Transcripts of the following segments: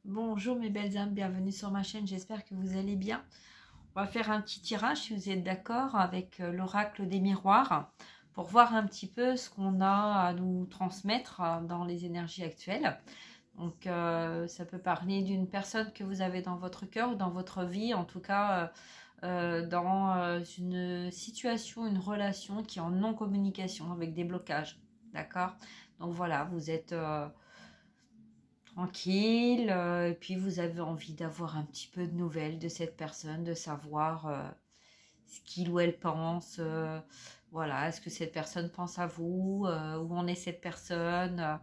Bonjour mes belles âmes, bienvenue sur ma chaîne, j'espère que vous allez bien. On va faire un petit tirage si vous êtes d'accord avec l'oracle des miroirs pour voir un petit peu ce qu'on a à nous transmettre dans les énergies actuelles. Donc ça peut parler d'une personne que vous avez dans votre cœur ou dans votre vie, en tout cas dans une situation, une relation qui est en non-communication avec des blocages, d'accord? Donc voilà, vous êtes tranquille, et puis vous avez envie d'avoir un petit peu de nouvelles de cette personne, de savoir ce qu'il ou elle pense, voilà, est-ce que cette personne pense à vous, où en est cette personne,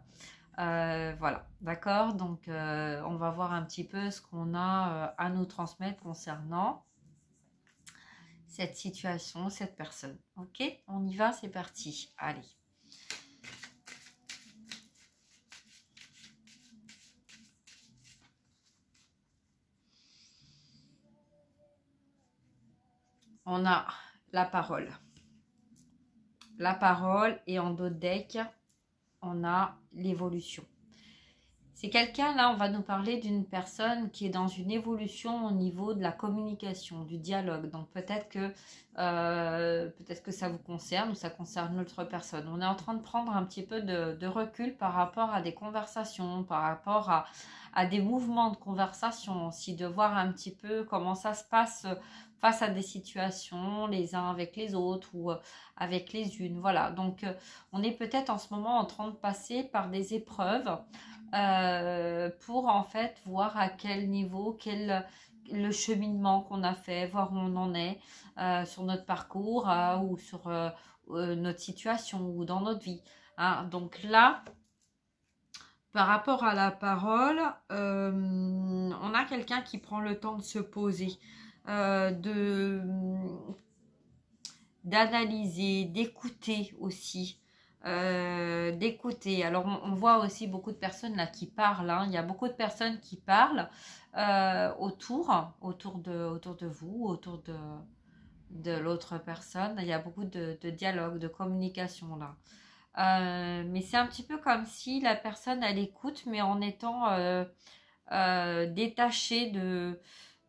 voilà, d'accord, donc on va voir un petit peu ce qu'on a à nous transmettre concernant cette situation, cette personne, ok, on y va, c'est parti, allez. On a la parole. La parole et en dos de deck, on a l'évolution. C'est quelqu'un, là, on va nous parler d'une personne qui est dans une évolution au niveau de la communication, du dialogue. Donc peut-être que ça vous concerne ou ça concerne l'autre personne. On est en train de prendre un petit peu de recul par rapport à des conversations, par rapport à des mouvements de conversation aussi, de voir un petit peu comment ça se passe face à des situations, les uns avec les autres ou avec les unes. Voilà, donc on est peut-être en ce moment en train de passer par des épreuves pour en fait voir à quel niveau, le cheminement qu'on a fait, voir où on en est sur notre parcours ou sur notre situation ou dans notre vie. Hein. Donc là, par rapport à la parole, on a quelqu'un qui prend le temps de se poser, d'analyser, d'écouter aussi. D'écouter. Alors on voit aussi beaucoup de personnes là qui parlent, hein. Il y a beaucoup de personnes qui parlent autour de vous, autour de l'autre personne. Il y a beaucoup de dialogue, de communication là. Mais c'est un petit peu comme si la personne elle écoute mais en étant détachée de...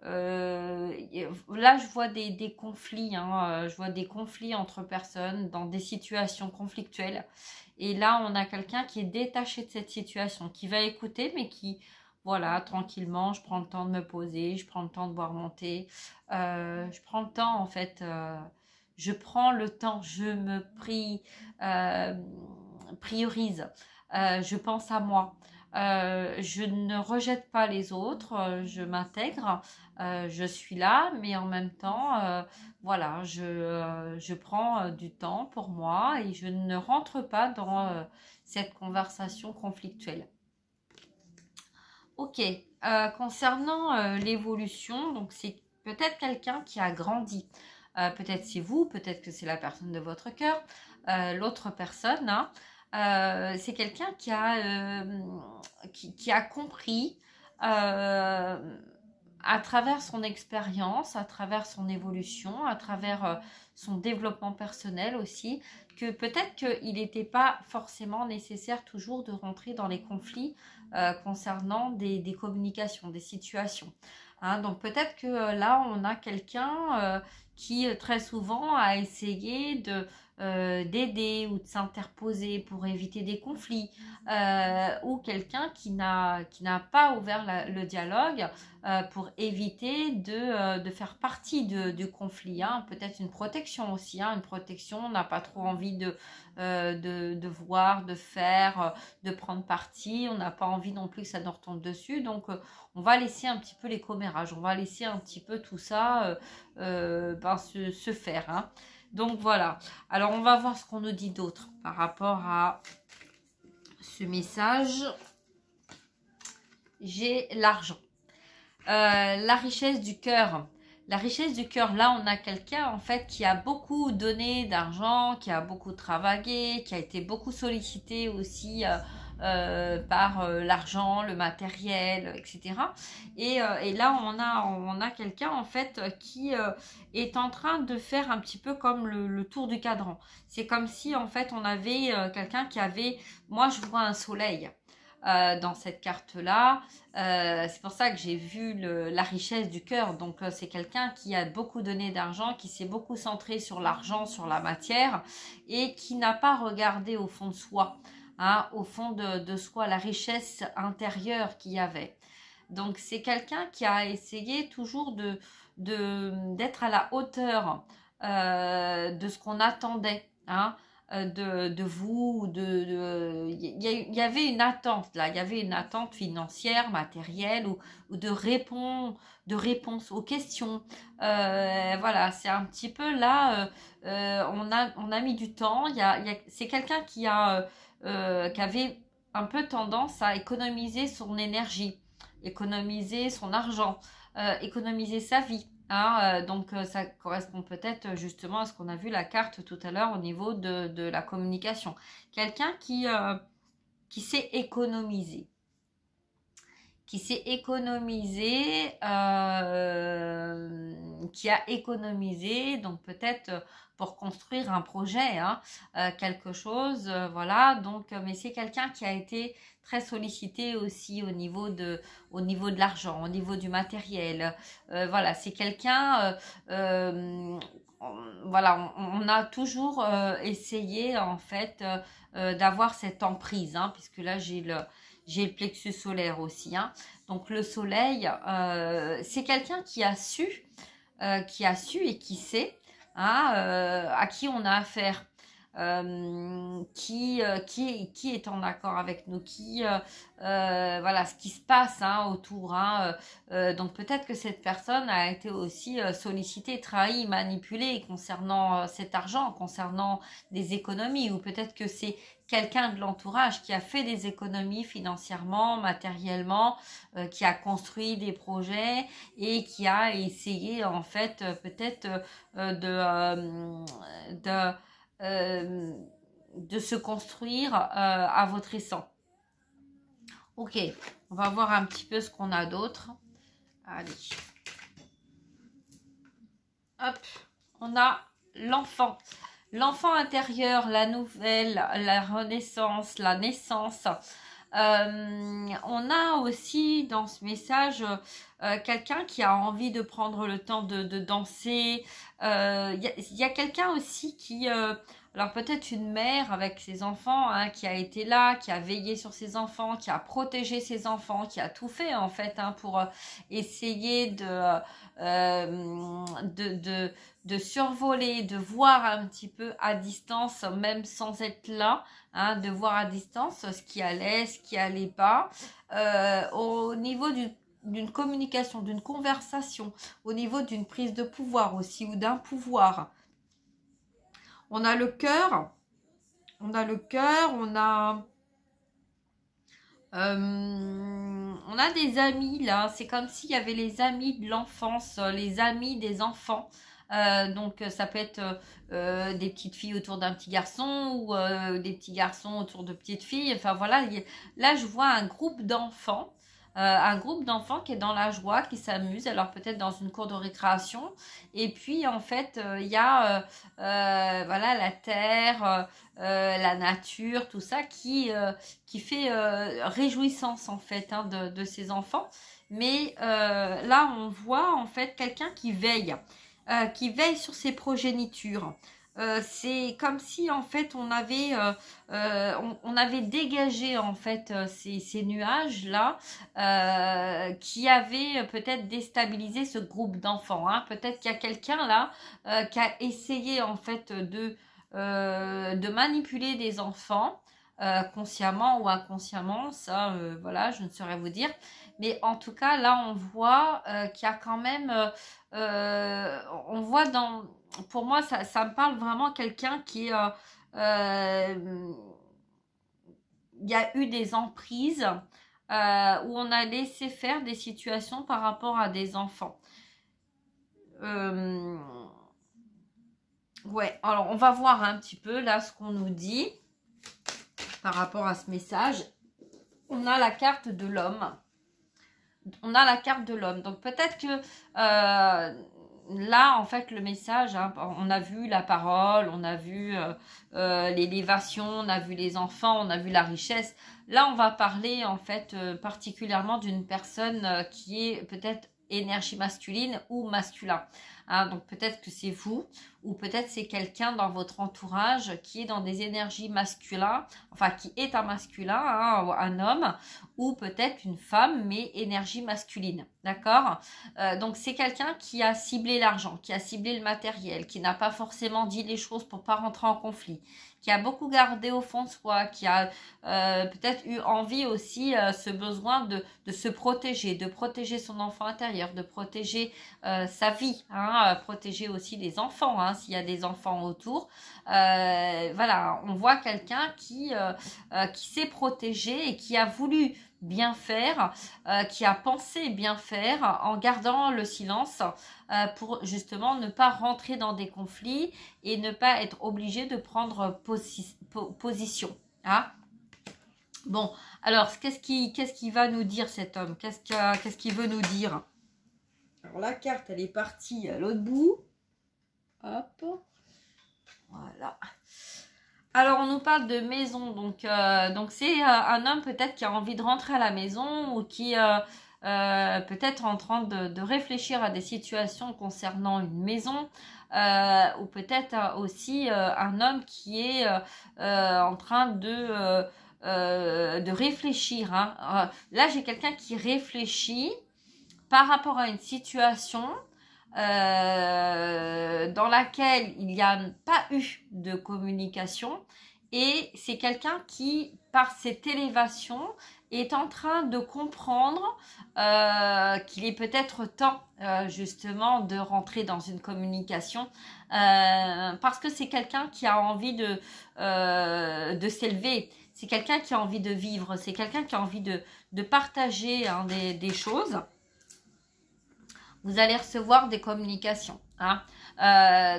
là je vois des conflits, hein, je vois des conflits entre personnes dans des situations conflictuelles et là on a quelqu'un qui est détaché de cette situation, qui va écouter mais qui, voilà, tranquillement, je prends le temps de me poser, je prends le temps de boire mon thé, je prends le temps en fait, je prends le temps, je me priorise, je pense à moi. Je ne rejette pas les autres, je m'intègre, je suis là, mais en même temps, voilà, je prends du temps pour moi et je ne rentre pas dans cette conversation conflictuelle. Ok, concernant l'évolution, donc c'est peut-être quelqu'un qui a grandi. Peut-être c'est vous, peut-être que c'est la personne de votre cœur, l'autre personne, hein. C'est quelqu'un qui a compris à travers son expérience, à travers son évolution, à travers son développement personnel aussi, que peut-être qu'il n'était pas forcément nécessaire toujours de rentrer dans les conflits concernant des communications, des situations. Hein, donc peut-être que là, on a quelqu'un qui très souvent a essayé d'aider ou de s'interposer pour éviter des conflits, ou quelqu'un qui n'a pas ouvert le dialogue pour éviter de faire partie du conflit. Hein. Peut-être une protection aussi, hein. Une protection, on n'a pas trop envie de voir, de faire, de prendre parti, on n'a pas envie non plus que ça nous retombe dessus, donc on va laisser un petit peu les commérages, on va laisser un petit peu tout ça se faire. Hein. Donc voilà, alors on va voir ce qu'on nous dit d'autre par rapport à ce message. J'ai l'argent, la richesse du cœur. La richesse du cœur, là on a quelqu'un en fait qui a beaucoup donné d'argent, qui a beaucoup travaillé, qui a été beaucoup sollicité aussi par l'argent, le matériel, etc. Et là on a quelqu'un en fait qui est en train de faire un petit peu comme le tour du cadran. C'est comme si en fait on avait quelqu'un qui avait, moi je vois un soleil. dans cette carte-là. C'est pour ça que j'ai vu la richesse du cœur. Donc, c'est quelqu'un qui a beaucoup donné d'argent, qui s'est beaucoup centré sur l'argent, sur la matière, et qui n'a pas regardé au fond de soi, hein, au fond de soi, la richesse intérieure qu'il y avait. Donc, c'est quelqu'un qui a essayé toujours d'être à la hauteur de ce qu'on attendait, hein, de vous. Il y avait une attente là, il y avait une attente financière, matérielle ou de réponse aux questions. Voilà, c'est un petit peu là, on a mis du temps. C'est quelqu'un qui avait un peu tendance à économiser son énergie, économiser son argent, économiser sa vie. Hein, donc ça correspond peut-être justement à ce qu'on a vu la carte tout à l'heure au niveau de la communication. Quelqu'un qui s'est économisé. Qui s'est économisé, qui a économisé, donc peut-être pour construire un projet, hein, quelque chose, voilà. Donc, mais c'est quelqu'un qui a été très sollicité aussi au niveau de l'argent, au niveau du matériel. Voilà, c'est quelqu'un, voilà, on a toujours essayé en fait d'avoir cette emprise, hein, puisque là j'ai le plexus solaire aussi, hein. Donc le soleil, c'est quelqu'un qui a su et qui sait, hein, à qui on a affaire, qui est en accord avec nous, voilà ce qui se passe, hein, autour, hein, donc peut-être que cette personne a été aussi sollicitée, trahie, manipulée concernant cet argent, concernant des économies, ou peut-être que c'est quelqu'un de l'entourage qui a fait des économies financièrement, matériellement, qui a construit des projets et qui a essayé en fait peut-être de se construire à votre essence. Ok, on va voir un petit peu ce qu'on a d'autre. Allez. Hop, on a l'enfant. L'enfant intérieur, la nouvelle, la renaissance, la naissance. On a aussi dans ce message quelqu'un qui a envie de prendre le temps de danser. Y a quelqu'un aussi qui... alors peut-être une mère avec ses enfants, hein, qui a été là, qui a veillé sur ses enfants, qui a protégé ses enfants, qui a tout fait en fait, hein, pour essayer de survoler, de voir un petit peu à distance, même sans être là, hein, de voir à distance ce qui allait, ce qui allait pas, au niveau d'une communication, d'une conversation, au niveau d'une prise de pouvoir aussi, ou d'un pouvoir. On a le cœur, on a des amis là, c'est comme s'il y avait les amis de l'enfance, les amis des enfants. Donc ça peut être des petites filles autour d'un petit garçon, ou des petits garçons autour de petites filles. Enfin voilà, là je vois un groupe d'enfants. Qui est dans la joie, qui s'amuse, alors peut-être dans une cour de récréation. Et puis en fait, il y a voilà, la terre, la nature, tout ça qui fait réjouissance en fait, hein, de ces enfants. Mais là, on voit en fait quelqu'un qui veille sur ses progénitures. C'est comme si en fait on avait dégagé en fait ces nuages là, qui avaient peut-être déstabilisé ce groupe d'enfants, hein. Peut-être qu'il y a quelqu'un là qui a essayé en fait de manipuler des enfants, consciemment ou inconsciemment, ça voilà, je ne saurais vous dire. Mais en tout cas là on voit qu'il y a quand même on voit pour moi ça me parle vraiment quelqu'un qui il y a eu des emprises, où on a laissé faire des situations par rapport à des enfants. Ouais, alors on va voir un petit peu là ce qu'on nous dit par rapport à ce message. On a la carte de l'homme. Donc peut-être que là, en fait, le message, hein, on a vu la parole, on a vu l'élévation, on a vu les enfants, on a vu la richesse. Là, on va parler, en fait, particulièrement d'une personne qui est peut-être énergie masculine ou masculin. Hein, donc peut-être que c'est vous ou peut-être c'est quelqu'un dans votre entourage qui est dans des énergies masculines, enfin qui est un masculin, hein, un homme, ou peut-être une femme mais énergie masculine, d'accord. Donc c'est quelqu'un qui a ciblé l'argent, qui a ciblé le matériel, qui n'a pas forcément dit les choses pour pas rentrer en conflit, qui a beaucoup gardé au fond de soi, qui a peut-être eu envie aussi, ce besoin de se protéger, de protéger son enfant intérieur, de protéger sa vie, hein, protéger aussi les enfants, hein, s'il y a des enfants autour. Voilà, on voit quelqu'un qui s'est protégé et qui a voulu bien faire, qui a pensé bien faire en gardant le silence pour justement ne pas rentrer dans des conflits et ne pas être obligé de prendre position. Hein. Bon, alors qu'est-ce qu'il va nous dire cet homme? Qu'est-ce qu'il veut nous dire? Alors la carte, elle est partie à l'autre bout. Hop. Voilà. Alors, on nous parle de maison. Donc c'est un homme peut-être qui a envie de rentrer à la maison ou qui peut-être en train de réfléchir à des situations concernant une maison. Ou peut-être aussi un homme qui est en train de réfléchir. Hein. Là, j'ai quelqu'un qui réfléchit par rapport à une situation dans laquelle il n'y a pas eu de communication et c'est quelqu'un qui, par cette élévation, est en train de comprendre qu'il est peut-être temps justement de rentrer dans une communication parce que c'est quelqu'un qui a envie de s'élever, c'est quelqu'un qui a envie de vivre, c'est quelqu'un qui a envie de partager hein, des choses. Vous allez recevoir des communications. Hein.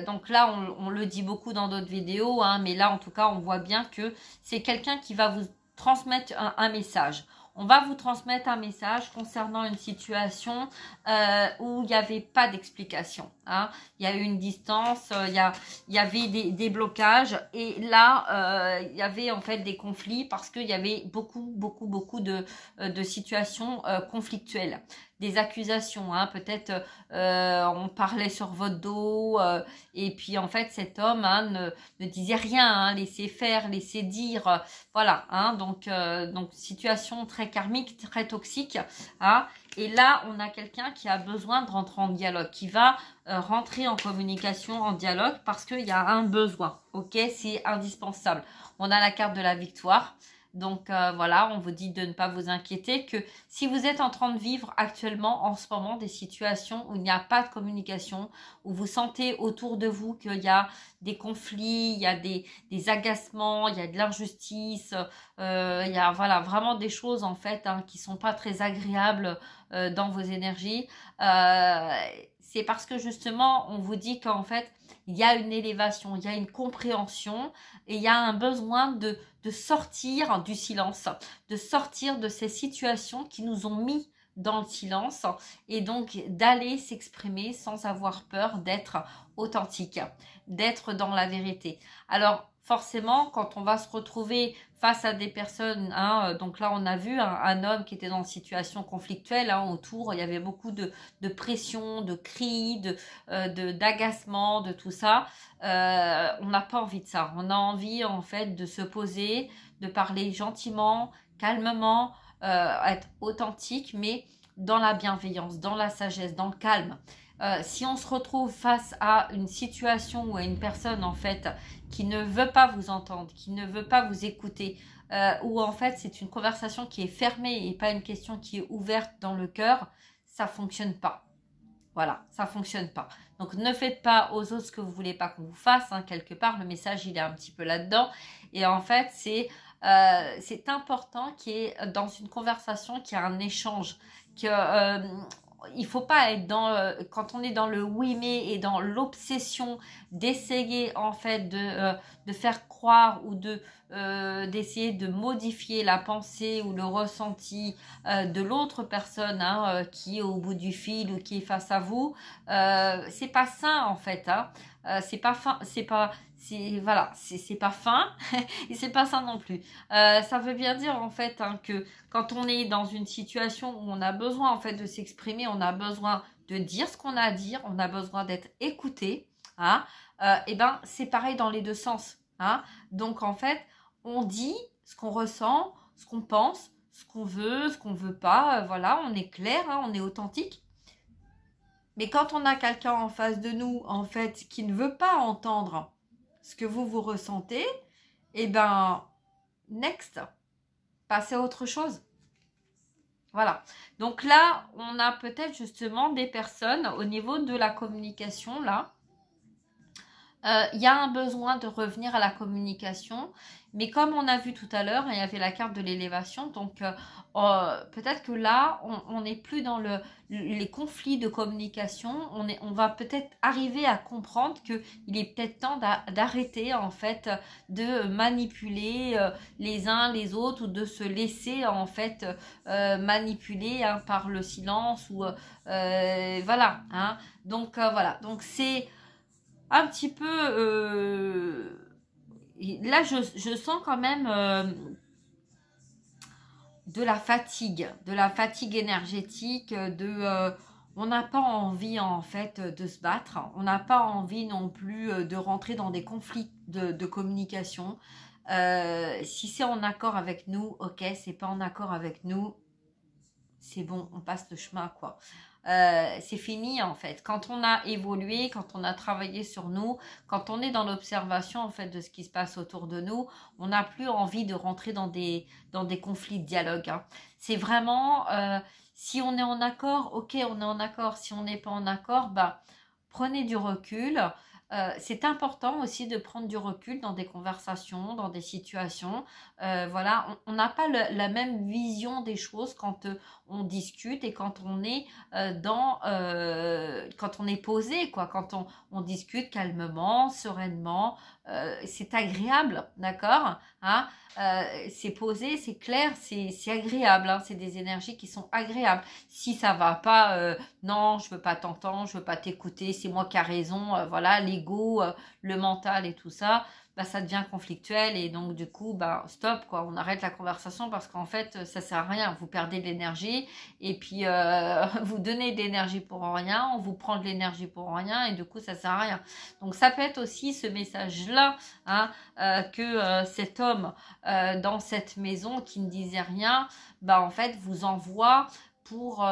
Donc là, on le dit beaucoup dans d'autres vidéos, hein, mais là, en tout cas, on voit bien que c'est quelqu'un qui va vous transmettre un message. On va vous transmettre un message concernant une situation où il n'y avait pas d'explication. Hein. Il y a eu une distance, il y avait des blocages et là, il y avait en fait des conflits parce qu'il y avait beaucoup de situations conflictuelles. Des accusations, hein, peut-être on parlait sur votre dos et puis en fait cet homme hein, ne disait rien, hein, laissait faire, laissait dire, voilà, hein, donc situation très karmique, très toxique, hein, et là on a quelqu'un qui a besoin de rentrer en dialogue, qui va rentrer en communication, en dialogue parce qu'il y a un besoin, ok, c'est indispensable. On a la carte de la victoire. Donc voilà, on vous dit de ne pas vous inquiéter, que si vous êtes en train de vivre actuellement, en ce moment, des situations où il n'y a pas de communication, où vous sentez autour de vous qu'il y a des conflits, il y a des agacements, il y a de l'injustice, il y a voilà, vraiment des choses en fait hein, qui ne sont pas très agréables dans vos énergies, c'est parce que justement, on vous dit qu'en fait, il y a une élévation, il y a une compréhension et il y a un besoin de sortir du silence, de sortir de ces situations qui nous ont mis dans le silence et donc d'aller s'exprimer sans avoir peur d'être authentique, d'être dans la vérité. Alors forcément, quand on va se retrouver face à des personnes, hein, donc là on a vu un homme qui était dans une situation conflictuelle hein, autour, il y avait beaucoup de pression, de cris, d'agacement, de tout ça. On n'a pas envie de ça. On a envie en fait de se poser, de parler gentiment, calmement, être authentique, mais dans la bienveillance, dans la sagesse, dans le calme. Si on se retrouve face à une situation ou à une personne en fait qui ne veut pas vous entendre, qui ne veut pas vous écouter, ou en fait c'est une conversation qui est fermée et pas une question qui est ouverte dans le cœur, ça fonctionne pas. Voilà, ça fonctionne pas. Donc ne faites pas aux autres ce que vous voulez pas qu'on vous fasse. Hein, quelque part, le message il est un petit peu là-dedans. Et en fait, c'est important qu'il y ait dans une conversation qu'il y ait un échange, que il faut pas être dans quand on est dans le oui mais et dans l'obsession d'essayer en fait de faire croire ou d'essayer de modifier la pensée ou le ressenti de l'autre personne hein, qui est au bout du fil ou qui est face à vous, c'est pas sain en fait. Hein. C'est pas fin, c'est pas, voilà, c'est pas fin et c'est pas ça non plus. Ça veut bien dire en fait hein, que quand on est dans une situation où on a besoin en fait de s'exprimer, on a besoin de dire ce qu'on a à dire, on a besoin d'être écouté. Hein, et ben c'est pareil dans les deux sens. Hein. Donc en fait, on dit ce qu'on ressent, ce qu'on pense, ce qu'on veut pas. Voilà, on est clair, hein, on est authentique. Mais quand on a quelqu'un en face de nous, en fait, qui ne veut pas entendre ce que vous ressentez, eh ben, next, passez à autre chose. Voilà. Donc là, on a peut-être justement des personnes au niveau de la communication, là. Il y a un besoin de revenir à la communication. Mais comme on a vu tout à l'heure, il y avait la carte de l'élévation. Donc, peut-être que là, on n'est plus dans les conflits de communication. On va peut-être arriver à comprendre qu'il est peut-être temps d'arrêter, en fait, de manipuler les uns les autres ou de se laisser, en fait, manipuler hein, par le silence. Ou voilà. Hein. Donc, voilà. Donc, c'est un petit peu là je sens quand même de la fatigue énergétique on n'a pas envie en fait de se battre, on n'a pas envie non plus de rentrer dans des conflits de communication. Si c'est en accord avec nous, ok, c'est pas en accord avec nous, c'est bon, on passe le chemin quoi. C'est fini en fait. Quand on a évolué, quand on a travaillé sur nous, quand on est dans l'observation en fait de ce qui se passe autour de nous, on n'a plus envie de rentrer dans des conflits de dialogue. Hein. C'est vraiment, si on est en accord, ok, on est en accord. Si on n'est pas en accord, bah, prenez du recul. C'est important aussi de prendre du recul dans des conversations, dans des situations. Voilà, on n'a pas la même vision des choses quand on discute et quand on est quand on est posé, quoi, quand on discute calmement, sereinement. C'est agréable, d'accord, hein, c'est posé, c'est clair, c'est agréable, hein, c'est des énergies qui sont agréables. Si ça va pas, non, je veux pas t'entendre, je veux pas t'écouter, c'est moi qui a raison, voilà, l'ego, le mental et tout ça, bah, ça devient conflictuel et donc du coup, bah, stop, quoi, on arrête la conversation parce qu'en fait, ça sert à rien, vous perdez de l'énergie et puis vous donnez de l'énergie pour rien, on vous prend de l'énergie pour rien et du coup, ça sert à rien. Donc ça peut être aussi ce message-là, hein, que cet homme dans cette maison qui ne disait rien, bah, en fait, vous envoie pour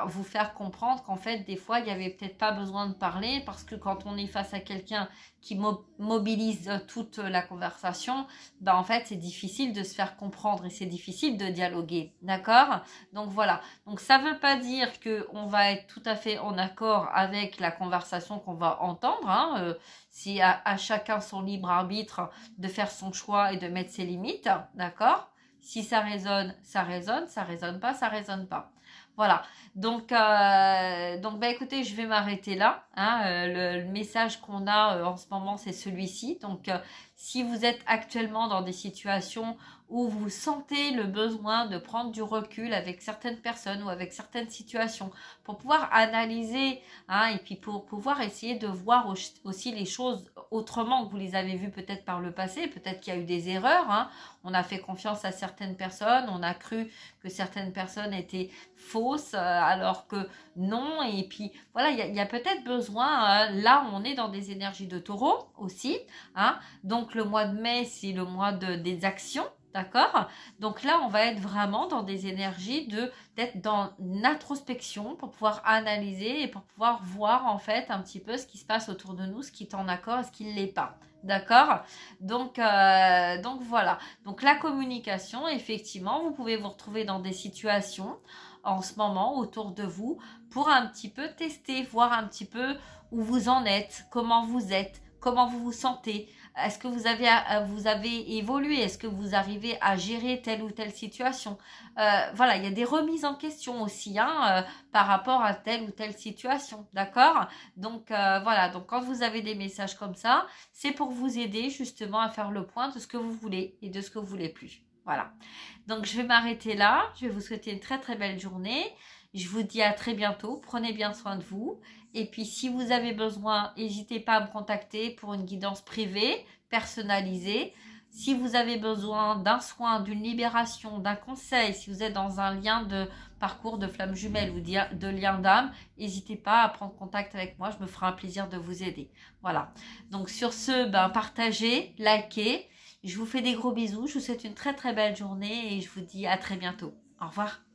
vous faire comprendre qu'en fait, des fois, il n'y avait peut-être pas besoin de parler parce que quand on est face à quelqu'un qui mobilise toute la conversation, bah, en fait, c'est difficile de se faire comprendre et c'est difficile de dialoguer, d'accord? Donc voilà, donc ça ne veut pas dire qu'on va être tout à fait en accord avec la conversation qu'on va entendre, hein, si à chacun son libre arbitre de faire son choix et de mettre ses limites, d'accord? Si ça résonne, ça résonne, ça résonne pas, ça résonne pas. Voilà, donc bah, écoutez, je vais m'arrêter là. Hein, le message qu'on a en ce moment, c'est celui-ci. Donc, si vous êtes actuellement dans des situations où vous sentez le besoin de prendre du recul avec certaines personnes ou avec certaines situations pour pouvoir analyser hein, et puis pour pouvoir essayer de voir aussi les choses autrement que vous les avez vues peut-être par le passé, peut-être qu'il y a eu des erreurs, hein. On a fait confiance à certaines personnes, on a cru que certaines personnes étaient fausses alors que non, et puis voilà, il y a peut-être besoin, là on est dans des énergies de taureau aussi, hein. Donc le mois de mai c'est le mois des actions. D'accord? Donc là, on va être vraiment dans des énergies d'être dans une introspection pour pouvoir analyser et pour pouvoir voir en fait un petit peu ce qui se passe autour de nous, ce qui est en accord et ce qui ne l'est pas. D'accord? Donc voilà. Donc la communication, effectivement, vous pouvez vous retrouver dans des situations en ce moment autour de vous pour un petit peu tester, voir un petit peu où vous en êtes, comment vous êtes, comment vous vous sentez. Est-ce que vous avez évolué? Est-ce que vous arrivez à gérer telle ou telle situation? Voilà, il y a des remises en question aussi hein, par rapport à telle ou telle situation, d'accord? Donc voilà, donc quand vous avez des messages comme ça, c'est pour vous aider justement à faire le point de ce que vous voulez et de ce que vous voulez plus. Voilà. Donc je vais m'arrêter là. Je vais vous souhaiter une très très belle journée. Je vous dis à très bientôt. Prenez bien soin de vous. Et puis si vous avez besoin, n'hésitez pas à me contacter pour une guidance privée, personnalisée. Si vous avez besoin d'un soin, d'une libération, d'un conseil, si vous êtes dans un lien de parcours de flamme jumelle ou de lien d'âme, n'hésitez pas à prendre contact avec moi. Je me ferai un plaisir de vous aider. Voilà. Donc sur ce, partagez, likez. Je vous fais des gros bisous. Je vous souhaite une très très belle journée et je vous dis à très bientôt. Au revoir.